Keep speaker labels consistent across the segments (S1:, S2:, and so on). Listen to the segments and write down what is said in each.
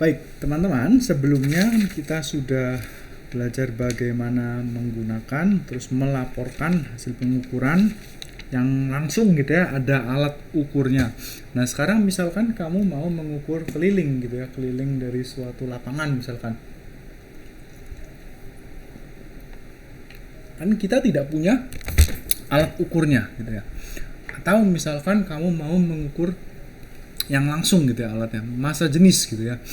S1: Baik, teman-teman, sebelumnya kita sudah belajar bagaimana menggunakan terus melaporkan hasil pengukuran yang langsung gitu ya, ada alat ukurnya. Nah, sekarang misalkan kamu mau mengukur keliling gitu ya, keliling dari suatu lapangan misalkan. Kan kita tidak punya alat ukurnya gitu ya. Atau misalkan kamu mau mengukur yang langsung gitu ya alatnya, massa jenis gitu ya.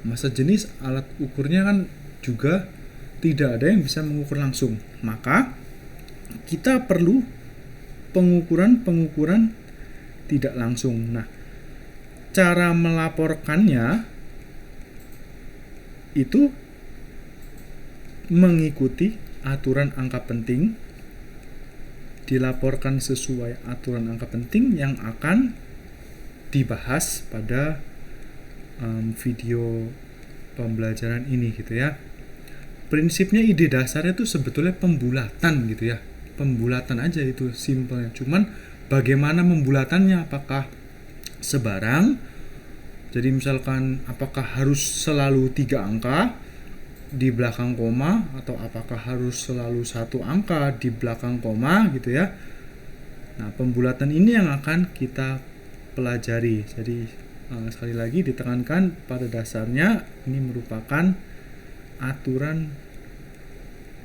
S1: Massa jenis alat ukurnya kan juga tidak ada yang bisa mengukur langsung. Maka kita perlu pengukuran tidak langsung. Nah, cara melaporkannya itu mengikuti aturan angka penting, dilaporkan sesuai aturan angka penting yang akan dibahas pada video pembelajaran ini gitu ya. Prinsipnya, ide dasarnya itu sebetulnya pembulatan gitu ya, pembulatan aja itu simpelnya. Cuman bagaimana membulatannya, apakah sebarang, jadi misalkan apakah harus selalu 3 angka di belakang koma, atau apakah harus selalu 1 angka di belakang koma gitu ya. Nah, pembulatan ini yang akan kita pelajari. Jadi sekali lagi ditekankan, pada dasarnya ini merupakan aturan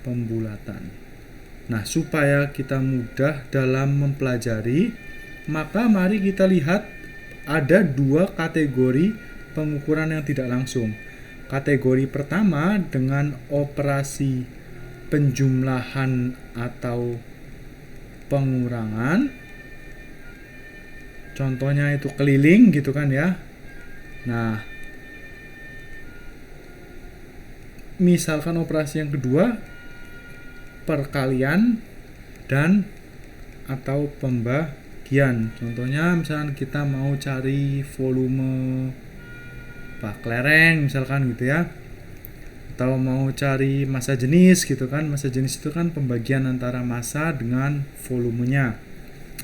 S1: pembulatan. Nah, supaya kita mudah dalam mempelajari, maka mari kita lihat ada 2 kategori pengukuran yang tidak langsung. Kategori pertama dengan operasi penjumlahan atau pengurangan. Contohnya itu keliling gitu kan ya. Nah, misalkan operasi yang kedua perkalian dan atau pembagian. Contohnya misalkan kita mau cari volume kelereng misalkan gitu ya, atau mau cari massa jenis gitu kan. Massa jenis itu kan pembagian antara massa dengan volumenya.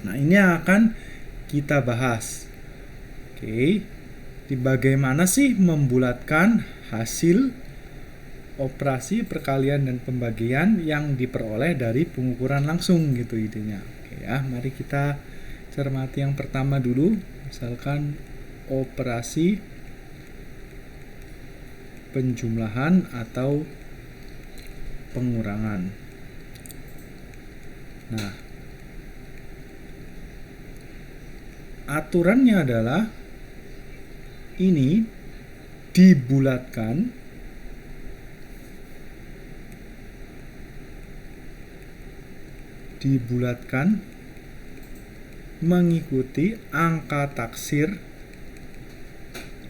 S1: Nah, ini akan kita bahas. Oke, di bagaimana sih membulatkan hasil operasi perkalian dan pembagian yang diperoleh dari pengukuran langsung gitu idenya. Oke ya, mari kita cermati yang pertama dulu. Misalkan operasi penjumlahan atau pengurangan. Nah, aturannya adalah ini dibulatkan mengikuti angka taksir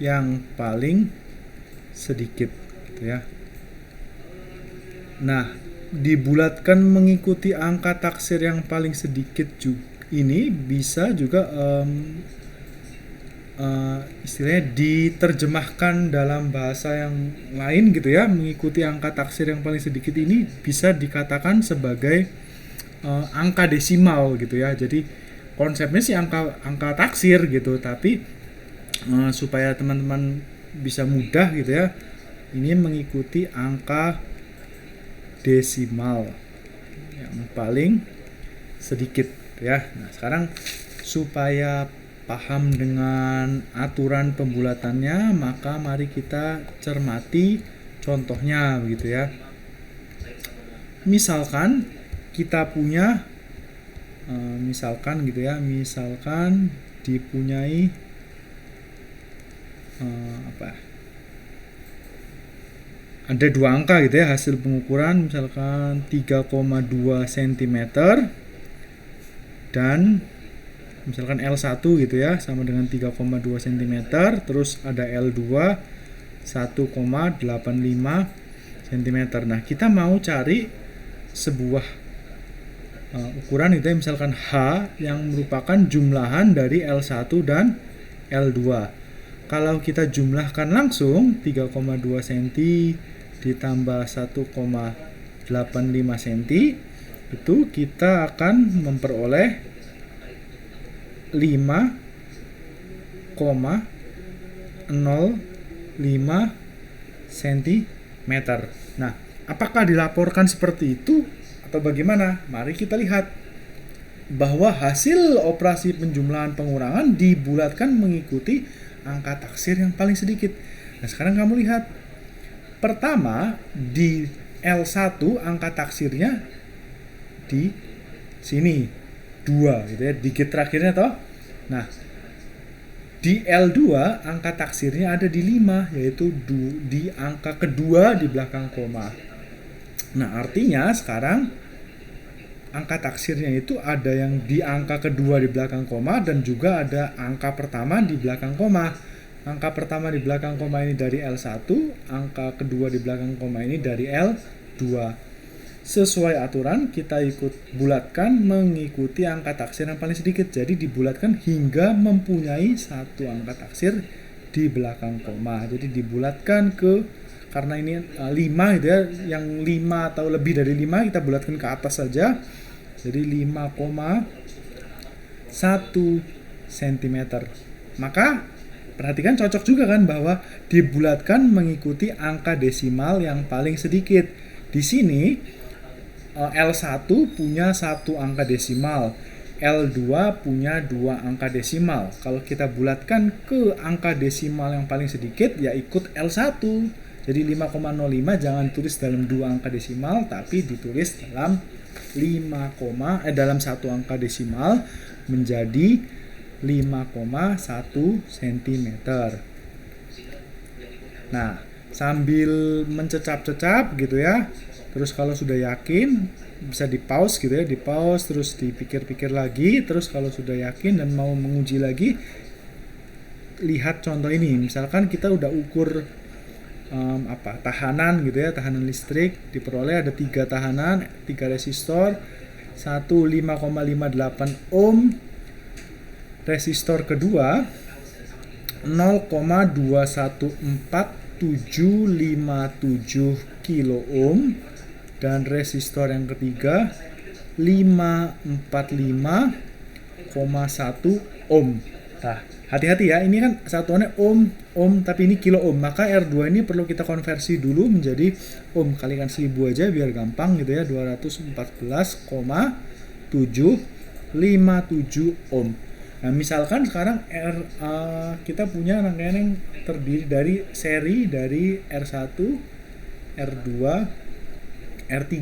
S1: yang paling sedikit gitu ya. Nah, dibulatkan mengikuti angka taksir yang paling sedikit juga, ini bisa juga istilahnya diterjemahkan dalam bahasa yang lain gitu ya. Mengikuti angka taksir yang paling sedikit ini bisa dikatakan sebagai angka desimal gitu ya. Jadi konsepnya sih angka taksir gitu, tapi supaya teman-teman bisa mudah gitu ya, ini mengikuti angka desimal yang paling sedikit ya. Nah, sekarang supaya paham dengan aturan pembulatannya, maka mari kita cermati contohnya begitu ya. Misalkan kita punya misalkan dipunyai ada 2 angka gitu ya hasil pengukuran, misalkan 3,2 cm dan misalkan L1 gitu ya sama dengan 3,2 cm, terus ada L2 1,85 cm. Nah, kita mau cari sebuah ukuran gitu ya, misalkan H yang merupakan jumlahan dari L1 dan L2. Kalau kita jumlahkan langsung 3,2 cm ditambah 1,85 cm, itu kita akan memperoleh 5,05 cm. Nah, apakah dilaporkan seperti itu atau bagaimana? Mari kita lihat bahwa hasil operasi penjumlahan pengurangan dibulatkan mengikuti angka taksir yang paling sedikit. Nah, sekarang kamu lihat. Pertama, di L1 angka taksirnya di sini 2 gitu ya, digit terakhirnya toh. Nah, di L2 angka taksirnya ada di 5, yaitu di angka kedua di belakang koma. Nah, artinya sekarang angka taksirnya itu ada yang di angka kedua di belakang koma dan juga ada angka pertama di belakang koma. Angka pertama di belakang koma ini dari L1, angka kedua di belakang koma ini dari L2. Sesuai aturan kita ikut bulatkan mengikuti angka taksir yang paling sedikit. Jadi dibulatkan hingga mempunyai satu angka taksir di belakang koma. Jadi dibulatkan karena ini 5 gitu ya, yang 5 atau lebih dari 5 kita bulatkan ke atas saja. Jadi 5,1 cm. Maka perhatikan cocok juga kan bahwa dibulatkan mengikuti angka desimal yang paling sedikit. Di sini L1 punya 1 angka desimal, L2 punya 2 angka desimal. Kalau kita bulatkan ke angka desimal yang paling sedikit ya ikut L1. Jadi 5,05 jangan tulis dalam 2 angka desimal tapi ditulis dalam dalam 1 angka desimal menjadi 5,1 cm. Nah, sambil mencecap-cecap gitu ya. Terus kalau sudah yakin bisa di pause gitu ya, di pause terus dipikir-pikir lagi. Terus kalau sudah yakin dan mau menguji lagi, lihat contoh ini. Misalkan kita udah ukur tahanan gitu ya, tahanan listrik diperoleh ada 3 tahanan, 3 resistor, 1 5,58 ohm. Resistor kedua 0,214757 kilo ohm dan resistor yang ketiga 545,1 ohm. Nah, hati-hati ya, ini kan satuannya ohm tapi ini kilo ohm. Maka R2 ini perlu kita konversi dulu menjadi ohm, kalikan 1000 aja biar gampang gitu ya, 214,757 ohm. Nah, misalkan sekarang kita punya rangkaian yang terdiri dari seri dari R1, R2, R3.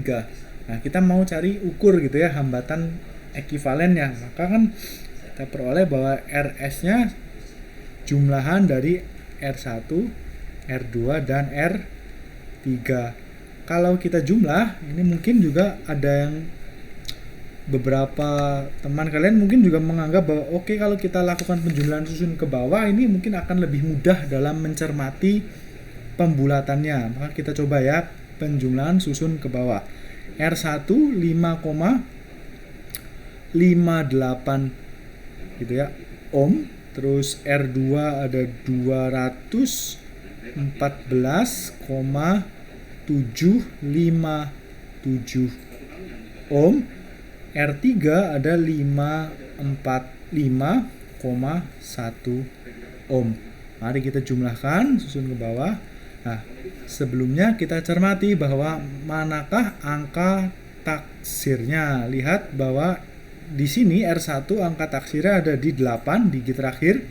S1: Nah, kita mau cari ukur gitu ya hambatan ekivalennya. Maka kan kita peroleh bahwa RS-nya jumlahan dari R1, R2, dan R3. Kalau kita jumlah, ini mungkin juga ada yang beberapa teman kalian mungkin juga menganggap bahwa oke, kalau kita lakukan penjumlahan susun ke bawah ini mungkin akan lebih mudah dalam mencermati pembulatannya. Maka kita coba ya penjumlahan susun ke bawah. R1 5,58 gitu ya ohm, terus R2 ada 214,757 ohm, R3 ada 545,1 ohm. Mari kita jumlahkan susun ke bawah. Nah, sebelumnya kita cermati bahwa manakah angka taksirnya. Lihat bahwa di sini R1 angka taksirnya ada di 8 digit terakhir.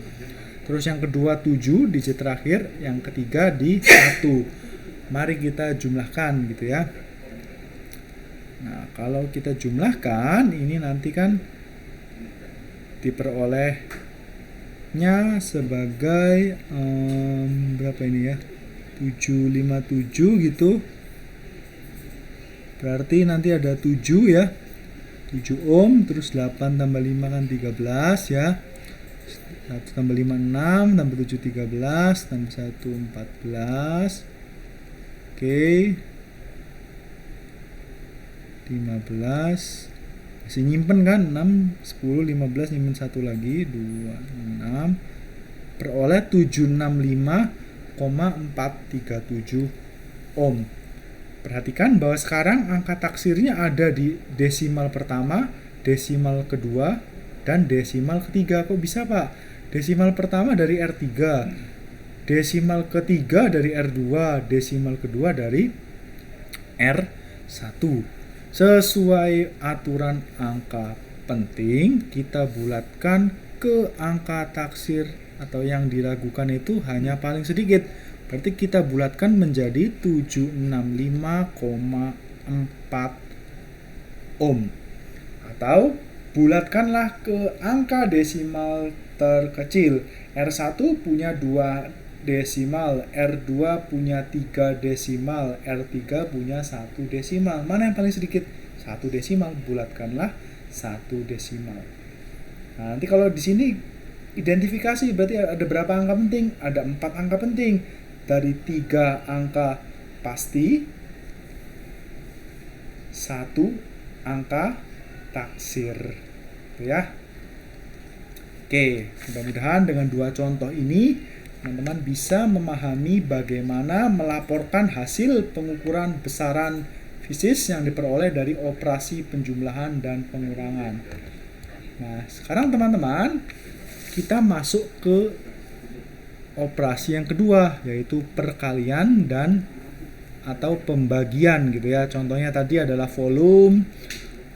S1: Terus yang kedua 7 digit terakhir, yang ketiga di 1. Mari kita jumlahkan gitu ya. Nah, kalau kita jumlahkan ini nanti kan diperolehnya sebagai berapa ini ya? 757 gitu. Berarti nanti ada 7 ya. 7 ohm, terus 8 tambah 5 kan 13 ya. 1 tambah 5 6, tambah 7 13, tambah 1 14. Oke. 15 masih nyimpen kan 6 10 15 nyimpen 1 lagi 2 6 peroleh 765,437 ohm. Perhatikan bahwa sekarang angka taksirnya ada di desimal pertama, desimal kedua, dan desimal ketiga. Kok bisa Pak? Desimal pertama dari R3, desimal ketiga dari R2, desimal kedua dari R1. Sesuai aturan angka penting, kita bulatkan ke angka taksir atau yang diragukan itu hanya paling sedikit. Berarti kita bulatkan menjadi 765,4 ohm. Atau bulatkanlah ke angka desimal terkecil. R1 punya 2 desimal, R2 punya 3 desimal, R3 punya 1 desimal. Mana yang paling sedikit? 1 desimal. Bulatkanlah 1 desimal. Nah, nanti kalau di sini identifikasi berarti ada berapa angka penting? Ada 4 angka penting. Dari 3 angka pasti, 1 angka taksir. Itu ya. Oke, mudah-mudahan dengan 2 contoh ini teman-teman bisa memahami bagaimana melaporkan hasil pengukuran besaran fisis yang diperoleh dari operasi penjumlahan dan pengurangan. Nah, sekarang teman-teman kita masuk ke operasi yang kedua, yaitu perkalian dan atau pembagian gitu ya. Contohnya tadi adalah volume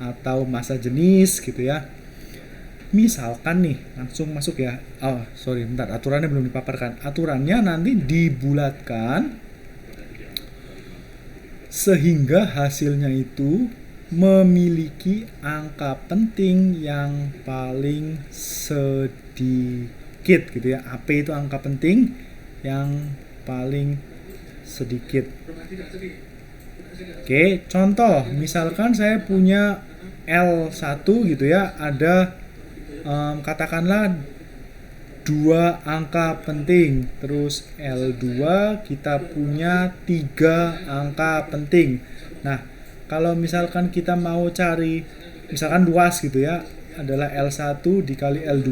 S1: atau massa jenis gitu ya. Misalkan nih, langsung masuk ya. Bentar, aturannya belum dipaparkan. Aturannya nanti dibulatkan sehingga hasilnya itu memiliki angka penting yang paling sedikit gitu ya. AP itu angka penting yang paling sedikit. Oke, contoh, misalkan saya punya L1 gitu ya, ada katakanlah 2 angka penting, terus L2 kita punya 3 angka penting. Nah, kalau misalkan kita mau cari, misalkan luas gitu ya, adalah L1 dikali L2,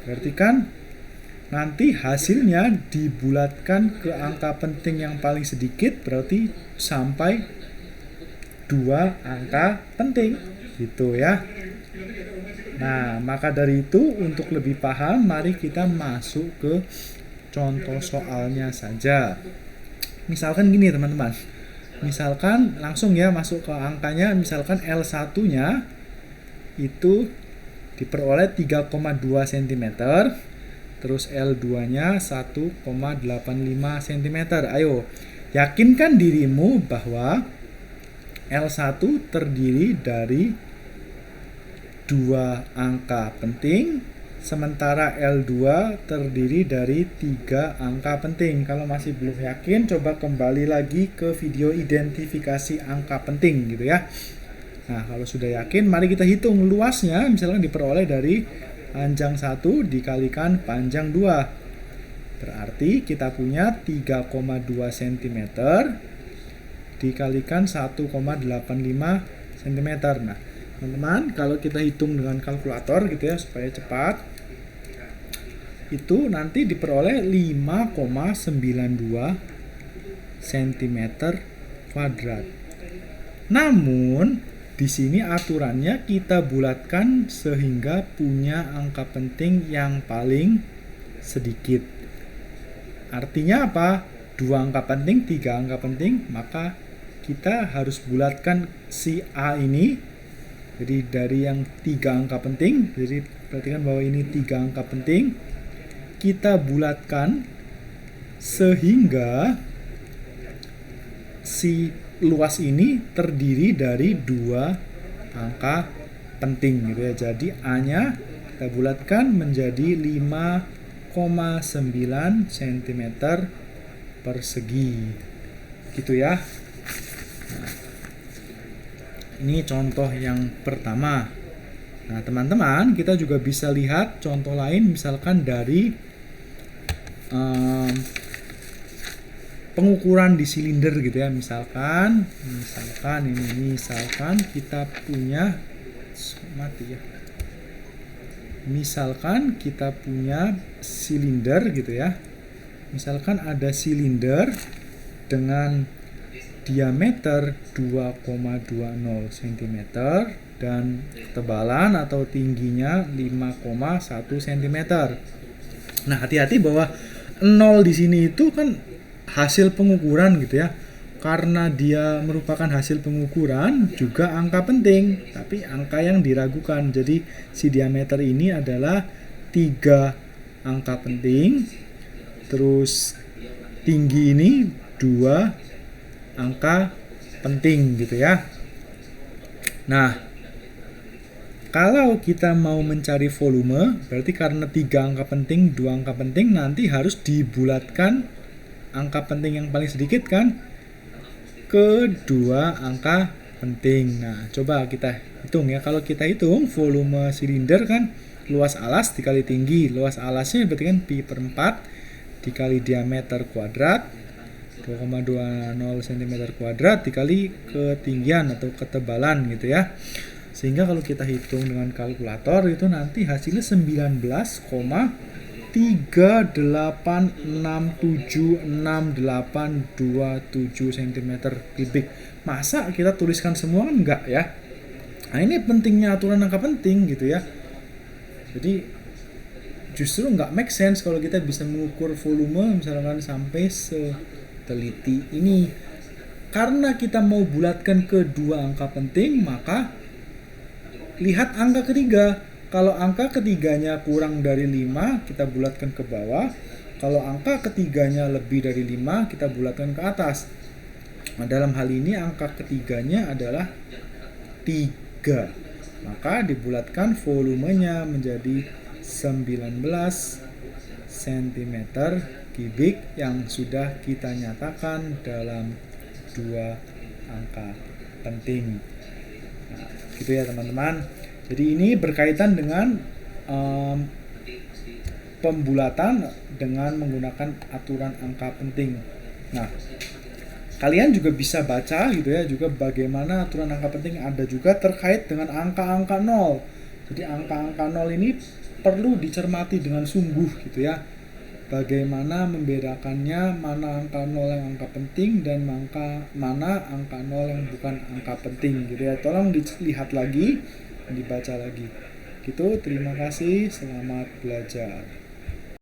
S1: berarti kan nanti hasilnya dibulatkan ke angka penting yang paling sedikit, berarti sampai 2 angka penting gitu ya. Nah, maka dari itu untuk lebih paham, mari kita masuk ke contoh soalnya saja. Misalkan gini teman-teman, misalkan langsung ya masuk ke angkanya, misalkan L1-nya itu diperoleh 3,2 cm, terus L2-nya 1,85 cm. Ayo, yakinkan dirimu bahwa L1 terdiri dari 2 angka penting, sementara L2 terdiri dari 3 angka penting. Kalau masih belum yakin, coba kembali lagi ke video identifikasi angka penting gitu ya. Nah, kalau sudah yakin, mari kita hitung luasnya, misalnya diperoleh dari panjang 1 dikalikan panjang 2. Berarti kita punya 3,2 cm dikalikan 1,85 cm. Nah, teman-teman, kalau kita hitung dengan kalkulator gitu ya supaya cepat, itu nanti diperoleh 5,92 cm kuadrat. Namun di sini aturannya kita bulatkan sehingga punya angka penting yang paling sedikit. Artinya apa? 2 angka penting, 3 angka penting, maka kita harus bulatkan si A ini. Jadi dari yang 3 angka penting, jadi perhatikan bahwa ini 3 angka penting, kita bulatkan sehingga si luas ini terdiri dari 2 angka penting gitu ya. Jadi A-nya kita bulatkan menjadi 5,9 cm persegi gitu ya. Nah, ini contoh yang pertama. Nah, teman-teman, kita juga bisa lihat contoh lain, misalkan dari pengukuran di silinder gitu ya. Misalkan kita punya Misalkan kita punya silinder gitu ya. Misalkan ada silinder dengan diameter 2,20 cm dan ketebalan atau tingginya 5,1 cm. Nah, hati-hati bahwa nol di sini itu kan hasil pengukuran gitu ya. Karena dia merupakan hasil pengukuran juga angka penting, tapi angka yang diragukan. Jadi si diameter ini adalah 3 angka penting, terus tinggi ini 2 angka penting gitu ya. Nah, kalau kita mau mencari volume, berarti karena 3 angka penting, 2 angka penting, nanti harus dibulatkan angka penting yang paling sedikit kan ke 2 angka penting. Nah, coba kita hitung ya. Kalau kita hitung volume silinder kan luas alas dikali tinggi. Luas alasnya berarti kan pi per 4 dikali diameter kuadrat 2,20 cm kuadrat dikali ketinggian atau ketebalan gitu ya. Sehingga kalau kita hitung dengan kalkulator itu nanti hasilnya 19,38676827 cm kubik. Masa kita tuliskan semua kan enggak ya. Nah, ini pentingnya aturan angka penting gitu ya. Jadi justru nggak make sense kalau kita bisa mengukur volume misalkan sampai seteliti ini. Karena kita mau bulatkan ke 2 angka penting, maka lihat angka ketiga. Kalau angka ketiganya kurang dari 5, kita bulatkan ke bawah. Kalau angka ketiganya lebih dari 5, kita bulatkan ke atas. Nah, dalam hal ini angka ketiganya adalah 3. Maka dibulatkan volumenya menjadi 19 cm kubik yang sudah kita nyatakan dalam 2 angka penting. Nah, gitu ya teman-teman. Jadi ini berkaitan dengan pembulatan dengan menggunakan aturan angka penting. Nah, kalian juga bisa baca gitu ya, juga bagaimana aturan angka penting ada juga terkait dengan angka-angka nol. Jadi angka-angka nol ini perlu dicermati dengan sungguh gitu ya. Bagaimana membedakannya mana angka nol yang angka penting dan mana angka nol yang bukan angka penting gitu ya. Tolong dilihat lagi, dibaca lagi. Gitu, terima kasih, selamat belajar.